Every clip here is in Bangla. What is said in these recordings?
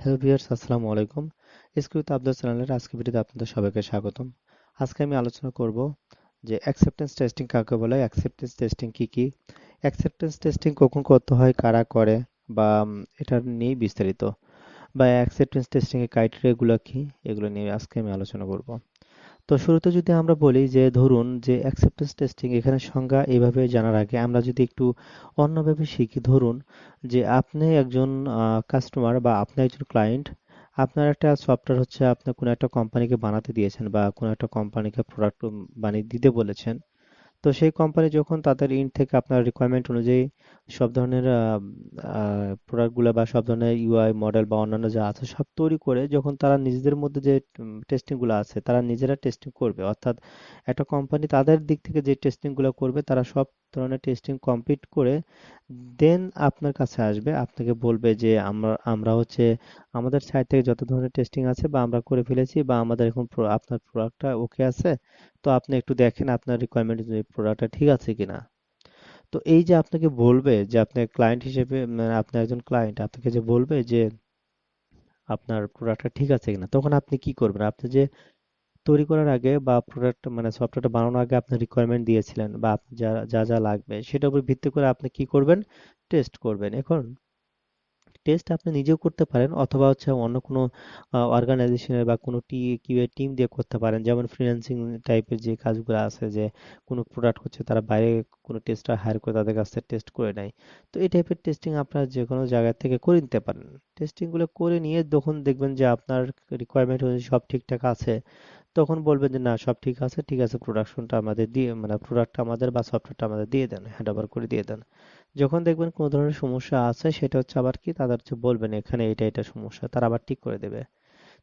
হ্যালো ভিউয়ার্স, আসসালামু আলাইকুম। স্ক্রিপ্ট আব্দুল চ্যানেলের আজকের ভিডিওতে আপনাদের সবাইকে স্বাগতম। আজকে আমি আলোচনা করব যে অ্যাকসেপ্টেন্স টেস্টিং কাকে বলে, অ্যাকসেপ্টেন্স টেস্টিং কি কি, অ্যাকসেপ্টেন্স টেস্টিং কখন করতে হয়, কারা করে, বা এটা নিয়ে বিস্তারিত, বা অ্যাকসেপ্টেন্স টেস্টিং এর ক্রাইটেরিয়াগুলো কি, এগুলো নিয়ে আজকে আমি আলোচনা করব। তো শুরুতে যদি আমরা বলি যে ধরুন যে অ্যাকসেপ্টেন্স টেস্টিং এখানে সংজ্ঞা এইভাবে জানার আগে আমরা যদি একটু অন্যভাবে শিখি। ধরুন যে আপনি একজন কাস্টমার বা আপনি একজন ক্লায়েন্ট, আপনার একটা সফটওয়্যার হচ্ছে আপনি কোনো একটা কোম্পানিকে বানাতে দিয়েছেন বা কোনো একটা কোম্পানিকে প্রোডাক্ট বানিয়ে দিতে বলেছেন। তো সেই কোম্পানি যখন তাদের ইন্ড থেকে আপনার রিকোয়ারমেন্ট অনুযায়ী সব ধরনের প্রোডাক্টগুলো বা সব ধরনের ইউআই মডেল বা অন্যান্য যা আছে সব তৈরি করে, যখন তারা নিজেদের মধ্যে যে টেস্টিংগুলো আছে তারা নিজেরা টেস্টিং করবে, অর্থাৎ একটা কোম্পানি তাদের দিক থেকে যে টেস্টিংগুলো করবে তারা সব ধরনের টেস্টিং কমপ্লিট করে দেন আপনার কাছে আসবে, আপনাকে বলবে যে আমরা আমরা হচ্ছে আমাদের সাইড থেকে যত ধরনের টেস্টিং আছে বা আমরা করে ফেলেছি বা আমাদের এখন আপনার প্রোডাক্টটা ওকে আছে, তো আপনি একটু দেখেন আপনার রিকোয়ারমেন্ট অনুযায়ী প্রোডাক্টটা ঠিক আছে কিনা। তো এই যে আপনাকে বলবে যে আপনি ক্লায়েন্ট হিসেবে, মানে আপনি একজন ক্লায়েন্ট, আপনাকে যে বলবে যে আপনার প্রোডাক্টটা ঠিক আছে কিনা, তখন আপনি কি করবেন? আপনি যে তৈরি করার আগে বা প্রোডাক্ট মানে সফটওয়্যারটা বানানোর আগে আপনি রিকোয়ারমেন্ট দিয়েছিলেন বা আপনি যা যা যা লাগবে সেটার উপর ভিত্তি করে আপনি কি করবেন? টেস্ট করবেন। এখন টেস্ট আপনি নিজেও করতে পারেন অথবা হচ্ছে অন্য কোনো অর্গানাইজেশনের বা কোনো কিউএ টিম দিয়ে করতে পারেন, যেমন ফ্রিল্যান্সিং টাইপের যে কাজগুলো আছে, যে কোনো প্রোডাক্ট হচ্ছে তারা বাইরে কোনো টেস্টার হায়ার করে তাদের কাছ থেকে টেস্ট করে নেয়। তো এই টাইপের টেস্টিং আপনারা যে কোনো জায়গা থেকে করে নিতে পারেন। টেস্টিংগুলো করে নিয়ে যখন দেখবেন যে আপনার রিকোয়ারমেন্ট অনুযায়ী সব ঠিকঠাক আছে, তখন বলবেন যে না সব ঠিক আছে, ঠিক আছে, প্রোডাকশনটা আমাদের দিয়ে, মানে প্রোডাক্টটা আমাদের বা সফটওয়্যারটা আমাদের দিয়ে দেন, হ্যান্ড ওভার করে দিয়ে দেন। যখন দেখবেন কোনো ধরনের সমস্যা আছে, সেটা হচ্ছে আবার কি তাদের হচ্ছে বলবেন এখানে এটা এটা সমস্যা, তারা আবার ঠিক করে দেবে।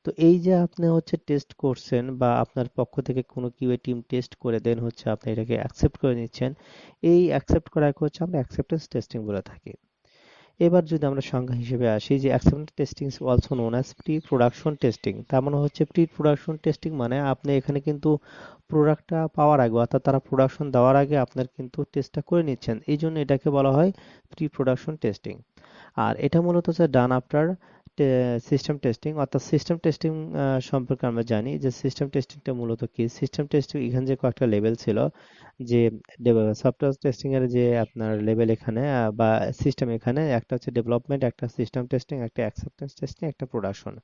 তো এই যে আপনি হচ্ছে টেস্ট করছেন বা আপনার পক্ষ থেকে কোনো কিউএ টিম টেস্ট করে দেন হচ্ছে আপনি এটাকে অ্যাকসেপ্ট করে নিচ্ছেন, এই অ্যাকসেপ্ট করাকে হচ্ছে আমরা অ্যাকসেপ্টেন্স টেস্টিং বলে থাকি। এবার যদি আমরা সংজ্ঞা হিসেবে আসি, যে acceptance testing is also known as pre production testing. তার মানে হচ্ছে প্রি প্রোডাকশন টেস্টিং মানে আপনি এখানে কিন্তু প্রোডাক্টটা পাওয়ার আগে, অর্থাৎ তারা প্রোডাকশন দেওয়ার আগে আপনার কিন্তু টেস্টটা করে নিচ্ছেন, এই জন্য এটাকে বলা হয় প্রি প্রোডাকশন টেস্টিং। আর এটা মূলত হচ্ছে ডান আফটার সিস্টেম টেস্টিং। অর্থাৎ সিস্টেম টেস্টিং সম্পর্কে আমরা জানি যে সিস্টেম টেস্টিংটা মূলত কি। সিস্টেম টেস্টিং এখানে যে কয়েকটা লেভেল ছিল, যে সফটওয়্যার টেস্টিং এর যে আপনার লেভেল এখানে বা সিস্টেম, এখানে একটা হচ্ছে ডেভেলপমেন্ট, একটা সিস্টেম টেস্টিং, একটা অ্যাকসেপ্টেন্স টেস্টিং, একটা প্রোডাকশন।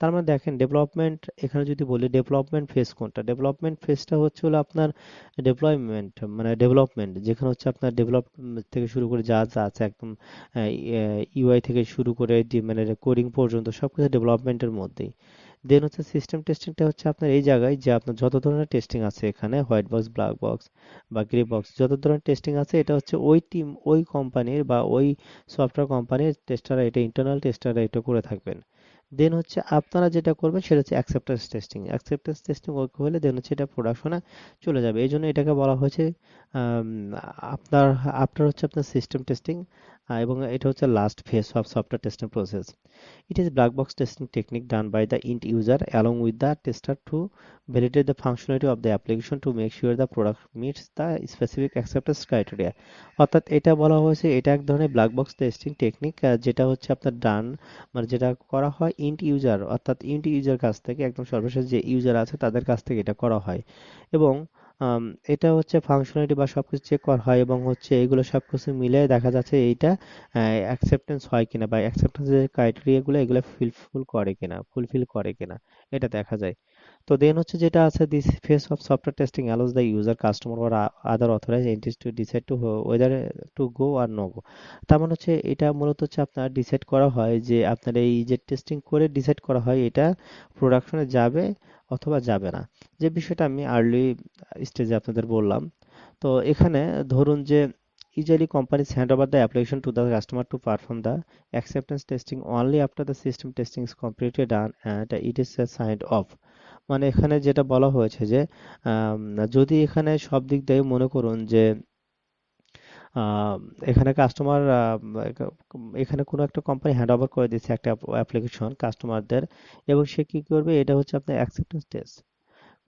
তার মানে দেখেন ডেভেলপমেন্ট, এখানে যদি বলি ডেভেলপমেন্ট ফেজ কোনটা, ডেভেলপমেন্ট ফেজটা হচ্ছে হলো আপনার ডেপ্লয়মেন্ট, মানে ডেভেলপমেন্ট যেখানে হচ্ছে আপনার ডেভেলপ থেকে শুরু করে যা যা আছে একদম ইউআই থেকে শুরু করে মানে কোডিং পর্যন্ত সবকিছু ডেভেলপমেন্টের মধ্যেই। দেন হচ্ছে সিস্টেম টেস্টিংটা হচ্ছে আপনার এই জায়গায় যে আপনার যত ধরনের টেস্টিং আছে এখানে, হোয়াইট বক্স, ব্ল্যাক বক্স বা গ্রে বক্স, যত ধরনের টেস্টিং আছে এটা হচ্ছে ওই টিম, ওই কোম্পানির বা ওই সফটওয়্যার কোম্পানির টেস্টাররা, এটা ইন্টারনাল টেস্টাররা এটা করে থাকবেন। দেন হচ্ছে আপনারা যেটা করবেন সেটা হচ্ছে অ্যাকসেপ্টেন্স টেস্টিং। অ্যাকসেপ্টেন্স টেস্টিং ওকে হলে দেন হচ্ছে এটা প্রোডাকশনে চলে যাবে, এই জন্য এটাকে বলা হয়েছে আম, আপনার আপনার হচ্ছে আপনার সিস্টেম টেস্টিং। এবং এটা হচ্ছে last phase of software testing process. It is black box testing technique done by the end user along with the tester to validate the functionality of the application to make sure the product meets the specific acceptance criteria. অর্থাৎ এটা বলা হয়েছে এটা এক ধরনের ব্ল্যাক বক্স টেস্টিং টেকনিক, যেটা হচ্ছে আপনার ডান, মানে যেটা করা হয় ইন্ড ইউজার, অর্থাৎ ইন্ড ইউজার কাছ থেকে, একদম সর্বশেষ যে ইউজার আছে তাদের কাছ থেকে এটা করা হয়। এবং আম, এটা হচ্ছে ফাংশনালিটি বা সবকিছু চেক করা হয় এবং হচ্ছে এগুলো সবকিছু মিলে দেখা যাচ্ছে এইটা অ্যাকসেপ্টেন্স হয় কিনা বা অ্যাকসেপ্টেন্সের ক্রাইটেরিয়া গুলো এগুলো ফুলফিল করে কিনা, এটা দেখা যায়। তো দেন হচ্ছে যেটা আছে, this phase of software testing allows the user, customer or other authorised entities to decide to whether to go আর নো গো। তার মানে হচ্ছে এটা মূলত হচ্ছে আপনার ডিসাইড করা হয় যে আপনার এই যে টেস্টিং করে ডিসাইড করা হয় এটা প্রোডাকশনে যাবে অথবা যাবে না, যে বিষয়টা আমি আর্লি স্টেজে আপনাদের বললাম। তো এখানে ধরুন যে usually companies hand over the application to the customer to perform the acceptance testing only after the system testing is completely done and it is signed off। মানে এখানে যেটা বলা হয়েছে যে আম, যদি এখানে সব দিক দিয়ে মনে করুন যে আহ, এখানে কাস্টমার, এখানে কোনো একটা কোম্পানি হ্যান্ড ওভার করে দিচ্ছে একটা অ্যাপ্লিকেশন কাস্টমারদের, এবং সে কি করবে, এটা হচ্ছে আপনার অ্যাকসেপ্টেন্স টেস্ট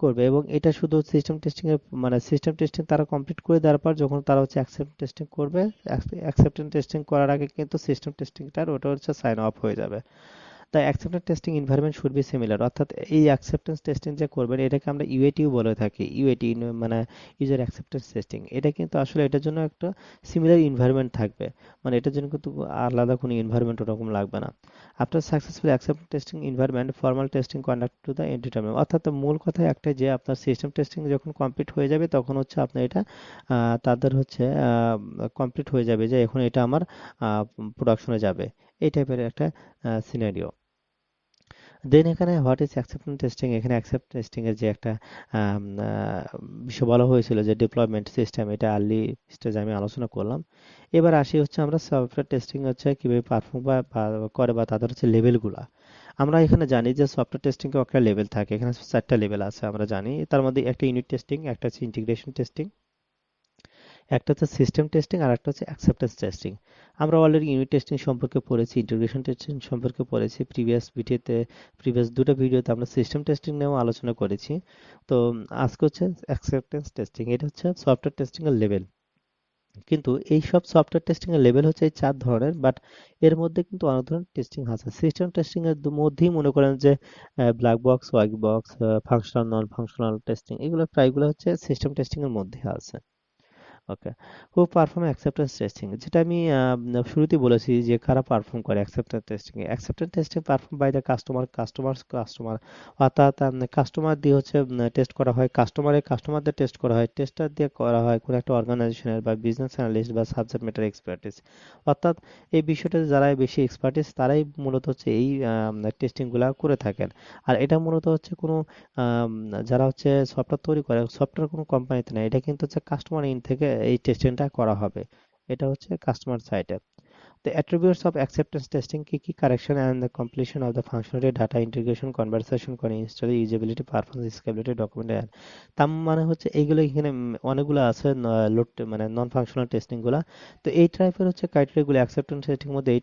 করবে, এবং এটা শুধু সিস্টেম টেস্টিং এর, মানে সিস্টেম টেস্টিং তারা কমপ্লিট করে দেওয়ার পর যখন তারা হচ্ছে অ্যাকসেপ্টেন্স টেস্টিং করবে, অ্যাকসেপ্টেন্স টেস্টিং করার আগে কিন্তু সিস্টেম টেস্টিংটার ওটা হচ্ছে সাইন অফ হয়ে যাবে। The acceptance testing environment should be similar, অর্থাৎ এই অ্যাকসেপ্টেন্স টেস্টিং যে করবেন এটাকে আমরা ইউএটিও বলে থাকি। ইউএটি মানে ইউজার অ্যাকসেপ্টেন্স টেস্টিং, এটা কিন্তু আসলে এটার জন্য একটা সিমিলার এনভায়রনমেন্ট থাকবে, মানে এটার জন্য কিন্তু আলাদা কোনো এনভায়রনমেন্ট ওরকম লাগবে না। After successful acceptance testing environment formal testing conduct to the entertainment, অর্থাৎ মূল কথা একটাই যে আপনার সিস্টেম টেস্টিং যখন কমপ্লিট হয়ে যাবে তখন হচ্ছে আপনি এটা তাদের হচ্ছে কমপ্লিট হয়ে যাবে যে এখন এটা আমার প্রোডাকশনে যাবে, এই টাইপের একটা সিনারিও। দেন এখানে হোয়াট ইজ অ্যাকসেপ্টেন্স টেস্টিং, এখানে অ্যাকসেপ্ট টেস্টিং এর যে একটা আম, বিষয় বলা হয়েছিল যে ডিপ্লয়মেন্ট সিস্টেম, এটা আর্লি স্টেজে আমি আলোচনা করলাম। এবার আসি হচ্ছে আমরা সফটওয়্যার টেস্টিং হচ্ছে কিভাবে পারফর্ম করে বা তাদের হচ্ছে লেভেলগুলা। আমরা এখানে জানি যে সফটওয়্যার টেস্টিং এর একটা লেভেল থাকে, এখানে 4টা লেভেল আছে আমরা জানি। তার মধ্যে একটা ইউনিট টেস্টিং, একটা হচ্ছে ইন্টিগ্রেশন টেস্টিং, একটা হচ্ছে সিস্টেম টেস্টিং, আর একটা হচ্ছে অ্যাকসেপ্টেন্স টেস্টিং। আমরা অলরেডি ইউনিট টেস্টিং সম্পর্কে পড়েছি, ইন্টিগ্রেশন টেস্টিং সম্পর্কে পড়েছি প্রিভিয়াস ভিডিওতে। প্রিভিয়াস দুটো ভিডিওতে আমরা সিস্টেম টেস্টিং নিয়েও আলোচনা করেছি। তো আজকে হচ্ছে অ্যাকসেপ্টেন্স টেস্টিং, এটা হচ্ছে সফটওয়্যার টেস্টিং এর লেভেল। কিন্তু এই সব সফটওয়্যার টেস্টিং এর লেভেল হচ্ছে এই 4 ধরনের, বাট এর মধ্যে কিন্তু অনেক ধরনের টেস্টিং আছে। সিস্টেম টেস্টিং এর মধ্যেই মনে করেন যে black box, white box, functional, non functional testing, এগুলো প্রায়গুলো হচ্ছে সিস্টেম টেস্টিং এর মধ্যে আছে। Okay, who perform acceptance testing, যেটা আমি শুরুতেই বলেছি যে কারা পারফর্ম করে acceptance testing. Acceptance testing perform by the customer, অর্থাৎ কাস্টমার দিয়ে হচ্ছে টেস্ট করা হয়, কাস্টমারদের টেস্ট করা হয়, টেস্টার দিয়ে করা হয় কোনো একটা অর্গানাইজেশনের বা বিজনেস অ্যানালিস্ট বা সাবজেক্ট ম্যাটার এক্সপার্টিস, অর্থাৎ এই বিষয়টাতে যারাই বেশি এক্সপার্টিস তারাই মূলত হচ্ছে এই টেস্টিং গুলা করে থাকেন। আর এটা মূলত হচ্ছে কোনো আম, যারা হচ্ছে সফটওয়্যার তৈরি করে, সফটওয়্যার কোনো কোম্পানিতে না, এটা কিন্তু হচ্ছে কাস্টমার ইন থেকে এই টেস্টিংটা করা হবে, এটা হচ্ছে কাস্টমার সাইডে। The attributes of acceptance testing কি কি: correction and the completion of the functionality, data integration, conversation করে, install, usability, performance, scalability, document and তার মানে হচ্ছে এইগুলো এখানে অনেকগুলো আছে লোড মানে নন ফাংশনাল টেস্টিং গুলা। তো এই টাইপের হচ্ছে ক্রাইটেরিয়া গুলো অ্যাকসেপ্টেন্স টেস্টিং মধ্যে এই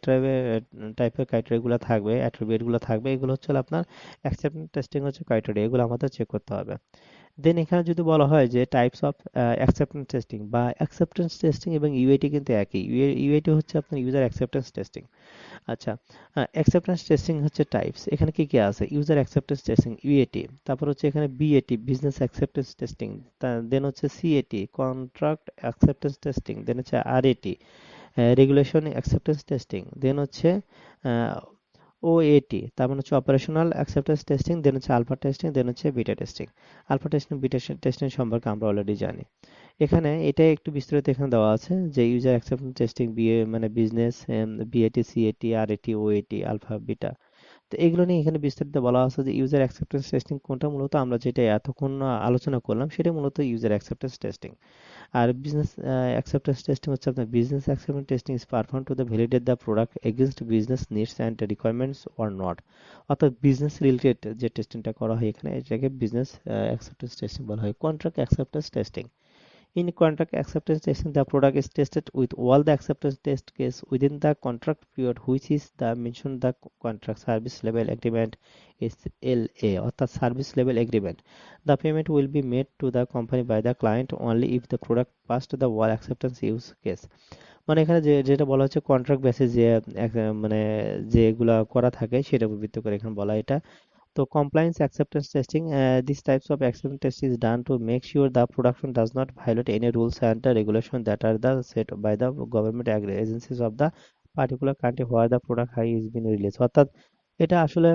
টাইপের ক্রাইটেরিয়া গুলো থাকবে, অ্যাট্রিবিউট গুলো থাকবে, এগুলো হচ্ছে আপনার অ্যাকসেপ্টেন্স টেস্টিং হচ্ছে ক্রাইটেরিয়া, এগুলো আমাদের চেক করতে হবে। দেন এখানে যদি বলা হয় যে টাইপস অফ অ্যাকসেপ্টেন্স টেস্টিং বা অ্যাকসেপ্টেন্স টেস্টিং এবং ইউএটি কিন্তু একই। ইউএটি হচ্ছে আপনার ইউজার অ্যাকসেপ্টেন্স টেস্টিং। আচ্ছা, অ্যাকসেপ্টেন্স টেস্টিং হচ্ছে টাইপস, এখানে কি কি আছে: ইউজার অ্যাকসেপ্টেন্স টেস্টিং ইউএটি, তারপর হচ্ছে এখানে BAT business acceptance testing, then হচ্ছে CAT contract acceptance testing, then হচ্ছে আরএটি রেগুলেশন অ্যাকসেপ্টেন্স টেস্টিং, দেন হচ্ছে ওএটি তার মানে হচ্ছে অপারেশনাল অ্যাকসেপ্টেন্স টেস্টিং, দেন হচ্ছে আলফা টেস্টিং, দেন হচ্ছে beta testing. Alpha testing beta testing সম্পর্কে আমরা অলরেডি জানি। এখানে এটা একটু বিস্তারিত এখানে দেওয়া আছে যে ইউজার অ্যাকসেপ্টেন্স টেস্টিং বিএ মানে business, BAT, CAT, RAT, OAT, alpha, beta. তো এগুলো নিয়ে এখানে বিস্তারিত বলা আছে যে ইউজার অ্যাকসেপ্টেন্স টেস্টিং কোনটা, মূলত আমরা যেটা এতক্ষণ আলোচনা করলাম সেটা মূলত ইউজার অ্যাকসেপ্টেন্স টেস্টিং। আর বিজনেস অ্যাকসেপ্টেন্স টেস্টিং হচ্ছে আপনার business acceptance testing is perform to the validate the product against business needs and requirements or not, অর্থাৎ বিজনেস রিলেটেড যে টেস্টিংটা করা হয় এখানে এটাকে বিজনেস অ্যাকসেপ্টেন্স টেস্টিং বলা হয়। Contract acceptance testing: in contract acceptance testing, the product is tested with all the acceptance test case within the contract period, which is the mentioned the contract service level agreement SLA অর্থাৎ service level agreement. The payment will be made to the company by the client only if the product passed the all acceptance use case. মানে এখানে যেটা বলা হচ্ছে কন্ট্রাক্ট বেসিস যে মানে যেগুলা করা থাকে সেটার উপর ভিত্তি করে এখানে বলা এটা। তো compliance acceptance testing, these types of acceptance test is done to make sure the production does not violate any rules and the regulation that are the set by the government agencies of the particular country where the product is been released, অর্থাৎ এটা আসলে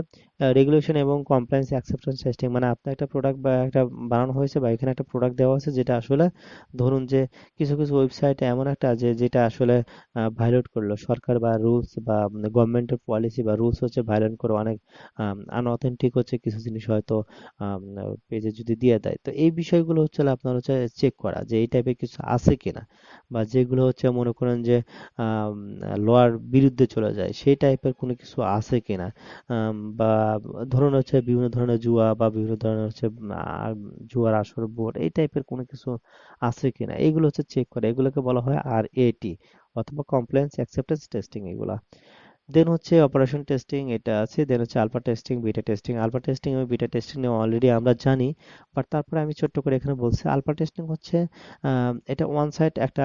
রেগুলেশন এবং কমপ্লায়েন্স অ্যাকসেপ্টেন্স টেস্টিং, মানে আপনার একটা প্রোডাক্ট বা একটা বানানো হয়েছে বা এখানে একটা প্রোডাক্ট দেওয়া আছে যেটা আসলে ধরুন যে কিছু কিছু ওয়েবসাইট এমন একটা যে যেটা আসলে ভায়োলেট করলো সরকার বা রুলস বা গভর্নমেন্টের পলিসি বা রুলস হচ্ছে ভায়োলেট করে অনেক আনঅথেন্টিক হচ্ছে কিছু জিনিস হয়তো পেজে যদি দিয়ে দেয়, তো এই বিষয়গুলো হচ্ছে আপনার হচ্ছে চেক করা যে এই টাইপের কিছু আছে কিনা, বা যেগুলো হচ্ছে মনে করেন যে লর বিরুদ্ধে চলে যায় সেই টাইপের কোনো কিছু আছে কিনা। বা ধরুন হচ্ছে বিভিন্ন ধরনের জুয়া বা বিভিন্ন ধরনের হচ্ছে জুয়ার আসর বোর্ড এই টাইপের কোনো কিছু আছে কিনা, এগুলো হচ্ছে চেক করে, এগুলোকে বলা হয় আর এটি অথবা কমপ্লায়েন্স অ্যাকসেপ্টেন্স টেস্টিং এগুলা। দেন হচ্ছে অপারেশন টেস্টিং, এটা আছে। দেন হচ্ছে alpha testing, beta testing. Alpha testing এবং বিটা টেস্টিং নিয়ে অলরেডি আমরা জানি, বাট তারপরে আমি ছোট্ট করে এখানে বলছি আলফা টেস্টিং হচ্ছে এটা ওয়ান সাইড একটা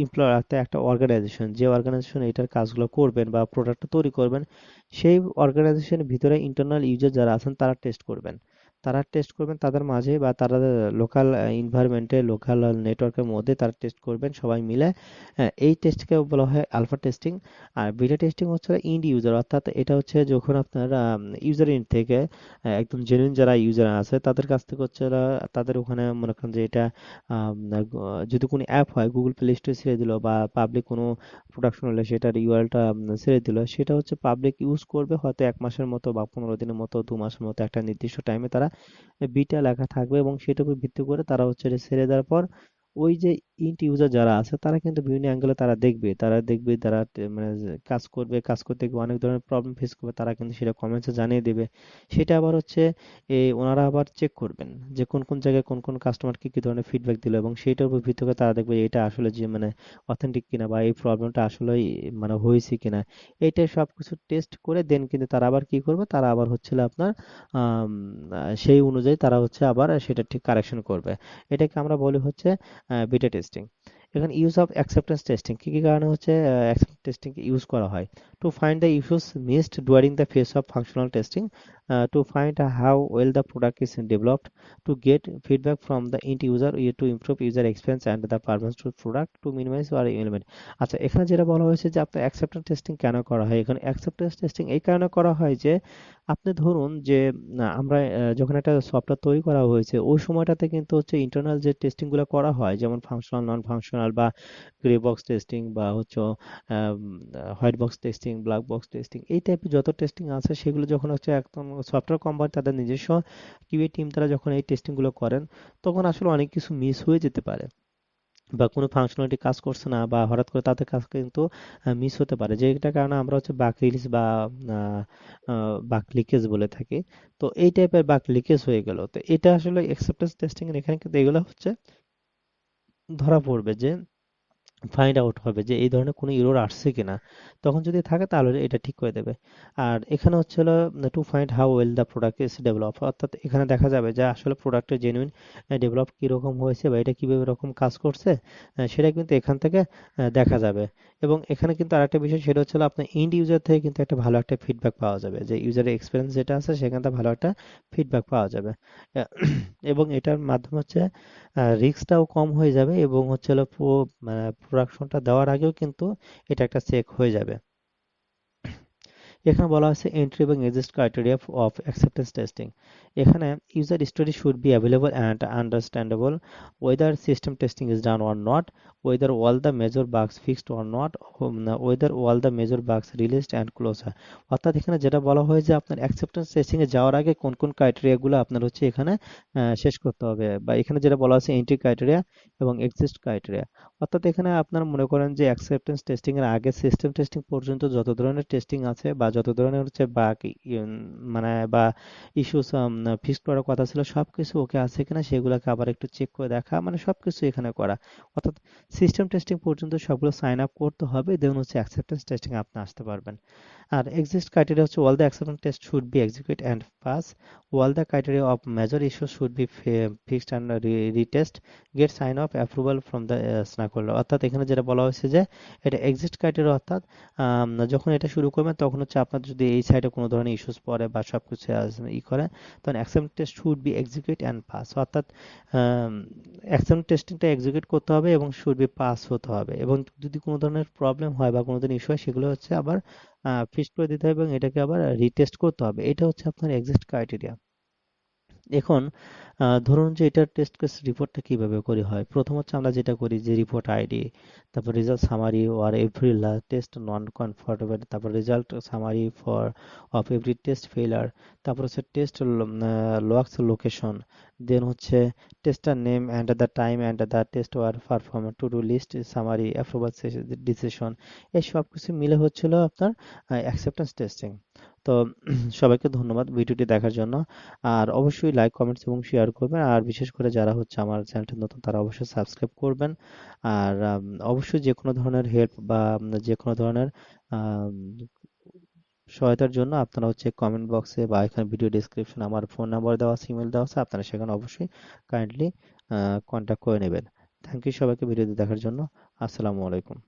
এমপ্লয় একটা একটা অর্গানাইজেশন, যে অর্গানাইজেশন এটার কাজগুলো করবেন বা প্রোডাক্টটা তৈরি করবেন, সেই অর্গানাইজেশনের ভিতরে ইন্টারনাল ইউজার যারা আছেন তারা টেস্ট করবেন। তারা টেস্ট করবেন তাদের মাঝে, বা তারা লোকাল এনভায়রনমেন্টে, লোকাল নেটওয়ার্কের মধ্যে তারা টেস্ট করবেন সবাই মিলে। হ্যাঁ, এই টেস্টকে বলা হয় আলফা টেস্টিং। আর বিটা টেস্টিং হচ্ছে ইন্ড ইউজার, অর্থাৎ এটা হচ্ছে যখন আপনার ইউজার ইন্ড থেকে একদম জেনুইন যারা ইউজার আছে তাদের কাছ থেকে হচ্ছে তাদের ওখানে মনে করেন যে এটা যদি কোনো অ্যাপ হয় গুগল প্লে স্টোরে ছেড়ে দিল, বা পাবলিক কোনো প্রোডাকশন হলে সেটার ইউআরএলটা ছেড়ে দিল, সেটা হচ্ছে পাবলিক ইউজ করবে হয়তো 1 মাসের মতো বা 15 দিনের মতো, 2 মাসের মতো, একটা নির্দিষ্ট টাইমে তারা বিটা লেখা থাকবে, এবং সেটার উপর ভিত্তি করে তারা হচ্ছে এটা ছেড়ে দেওয়ার পর ওই যে ইন্ট ইউজার যারা আছে তারা কিন্তু বিভিন্ন অ্যাঙ্গেলে তারা দেখবে তারা মানে যে কাজ করবে, কাজ করতে গিয়ে অনেক ধরনের প্রবলেম ফেস করবে, তারা কিন্তু সেটা কমেন্টসে জানিয়ে দেবে। সেটা আবার হচ্ছে ওনারা আবার চেক করবেন যে কোন কোন জায়গায় কোন কোন কাস্টমার কি কি ধরনের ফিডব্যাক দিল, এবং সেইটার উপর ভিত্তি করে তারা দেখবে এটা আসলে যে মানে অথেন্টিক কিনা, বা এই প্রবলেমটা আসলেই মানে হয়েছে কিনা। এইটাই সবকিছু টেস্ট করে দেন কিন্তু তারা আবার কি করবে, তারা আবার হচ্ছিল আপনার সেই অনুযায়ী তারা হচ্ছে আবার সেটা ঠিক কারেকশন করবে। এটাকে আমরা বলি হচ্ছে বিটা টেস্টিং। এখানে ইউজ অফ অ্যাকসেপ্টেন্স টেস্টিং কি কি কারণে হচ্ছে অ্যাকসেপ্টেন্স টেস্টিং ইউজ করা হয়? To find the issues missed during the phase of functional testing, to find how well the product is developed, to get feedback from the end user, to improve user experience and the performance to product, to minimize error element. আচ্ছা, এখানে যেটা বলা হয়েছে যে আপনার অ্যাকসেপ্টেন্স টেস্টিং কেন করা হয়, এখানে অ্যাকসেপ্টেন্স টেস্টিং এই কারণে করা হয় যে আপনি ধরুন যে আমরা যখন একটা সফটওয়্যার তৈরি করা হয়েছে ওই সময়টাতে কিন্তু হচ্ছে ইন্টারনাল যে টেস্টিং গুলো করা হয়, যেমন ফাংশনাল, নন ফাংশনাল, বা গ্রে বক্স টেস্টিং, বা হচ্ছে white box testing, black box testing, এই টাইপের যত টেস্টিং আছে সেগুলো যখন হচ্ছে একদম সফটওয়্যার কোম্পানি তাদের নিজস্ব কিউএ টিম তারা যখন এই টেস্টিং গুলো করেন, তখন আসলে অনেক কিছু মিস হয়ে যেতে পারে, বা কোনো ফাংশনালিটি কাজ করছে না, বা হঠাৎ করে তাদের কাজ কিন্তু মিস হতে পারে, যেটার কারণে আমরা হচ্ছে বাগ রিলিজ বা বাগ লিকেজ বলে থাকি। তো এই টাইপের বাগ লিকেজ হয়ে গেল, তো এটা আসলে অ্যাকসেপ্টেন্স টেস্টিং এর এখানে কিন্তু এগুলো হচ্ছে ধরা পড়বে, যে ফাইন্ড আউট হবে যে এই ধরনের কোনো এরর আসছে কিনা, তখন যদি থাকে তাহলে এটা ঠিক করে দেবে। আর এখানে হচ্ছে হলো two find how well the product is develop, অর্থাৎ এখানে দেখা যাবে যে আসলে প্রোডাক্টের জেনুইন ডেভেলপ কিরকম হয়েছে বা এটা কিভাবে রকম কাজ করছে, সেটা কিন্তু এখান থেকে দেখা যাবে। এবং এখানে কিন্তু আরেকটা বিষয় সেটা হচ্ছে হলো আপনার এন্ড ইউজার থেকে কিন্তু একটা ভালো একটা ফিডব্যাক পাওয়া যাবে, যে ইউজারের এক্সপিরিয়েন্স যেটা আছে সেখান থেকে ভালো একটা ফিডব্যাক পাওয়া যাবে। আহ, এবং এটার মাধ্যমে হচ্ছে রিস্কটাও কম হয়ে যাবে, এবং হচ্ছে হলো মানে প্রোডাকশনটা দেওয়ার আগেও কিন্তু এটা একটা চেক হয়ে যাবে। এখানে বলা হয়েছে এন্ট্রি এবং exit criteria of acceptance testing. এখানে user story should be available and understandable, whether system testing is done or not, whether all the major bugs fixed or not, whether all the major bugs released and close হয়। অর্থাৎ এখানে যেটা বলা হয় যে আপনার অ্যাকসেপ্টেন্স টেস্টিং এ যাওয়ার আগে কোন কোন ক্রাইটেরিয়াগুলো আপনার হচ্ছে এখানে শেষ করতে হবে, বা এখানে যেটা বলা আছে এন্ট্রি ক্রাইটেরিয়া এবং এক্সিট ক্রাইটেরিয়া। অর্থাৎ এখানে আপনার মনে করেন যে অ্যাকসেপ্টেন্স টেস্টিং এর আগে সিস্টেম টেস্টিং পর্যন্ত যত ধরনের টেস্টিং আছে, বা যত ধরনের হচ্ছে বাগ মানে বা ইস্যুস ফিক্স করার কথা ছিল সবকিছু ওকে আছে কিনা সেগুলোকে আবার একটু চেক করে দেখা, মানে সবকিছু এখানে করা। অর্থাৎ সিস্টেম টেস্টিং পর্যন্ত সবগুলো সাইন আপ করতে হবে, দেন হচ্ছে অ্যাকসেপ্টেন্স টেস্টিং আপনি আসতে পারবেন। আর এক্সিস্ট ক্রাইটেরিয়া হচ্ছে all the acceptance test should be execute and pass, all the criteria of major issues should be fixed and retest, get sign off approval from the stakeholder. অর্থাৎ এখানে যেটা বলা হয়েছে যে এটা এক্সিস্ট ক্রাইটেরিয়া, অর্থাৎ যখন এটা শুরু করবেন তখন হচ্ছে আপনার যদি এই সাইডে কোনো ধরনের ইস্যুস পড়ে বা সবকিছু করে, তখন acceptance test should be execute and pass, অর্থাৎ অ্যাকসেপ্টেন্স টেস্টিংটা এক্সিকিউট করতে হবে এবং শুড বি পাস হতে হবে, এবং যদি কোনো ধরনের প্রবলেম হয় বা কোনো ধরনের ইস্যু হয় সেগুলো হচ্ছে আবার ফিক্সড করে দিতে হবে, এবং এটাকে আবার রিটেস্ট করতে হবে। এটা হচ্ছে আপনার এক্সিস্ট ক্রাইটেরিয়া। এখন ধরুন যে এটার টেস্ট কেস রিপোর্টটা কিভাবে করি হয়, প্রথম হচ্ছে আমরা যেটা করি যে রিপোর্ট আইডি, তারপর result summary or every test non comfortable, তারপর result summary for of every test failure, তারপর হচ্ছে টেস্ট লগস লোকেশন, দেন হচ্ছে tester name and the time and the test were perform, to do list summary approval decision. এই সব কিছু মিলে হচ্ছিল আপনার অ্যাকসেপ্টেন্স টেস্টিং। তো সবাইকে ধন্যবাদ ভিডিওটি দেখার জন্য। আর অবশ্যই লাইক, কমেন্টস এবং শেয়ার করবেন, আর বিশেষ করে যারা হচ্ছে আমার চ্যানেলটা নতুন তারা অবশ্যই সাবস্ক্রাইব করবেন। আর অবশ্যই যে কোনো ধরনের হেল্প বা যে কোনো ধরনের সহায়তার জন্য আপনারা কমেন্ট বক্সে বা এখানে ভিডিও ডেসক্রিপশন আমার ফোন নাম্বার দেওয়া আছে, ইমেল দেওয়া আছে, আপনারা সেখানে অবশ্যই কাইন্ডলি কন্ট্যাক্ট করে নেবেন। থ্যাংক ইউ সবাইকে ভিডিওটি দেখার জন্য। আসসালামু আলাইকুম।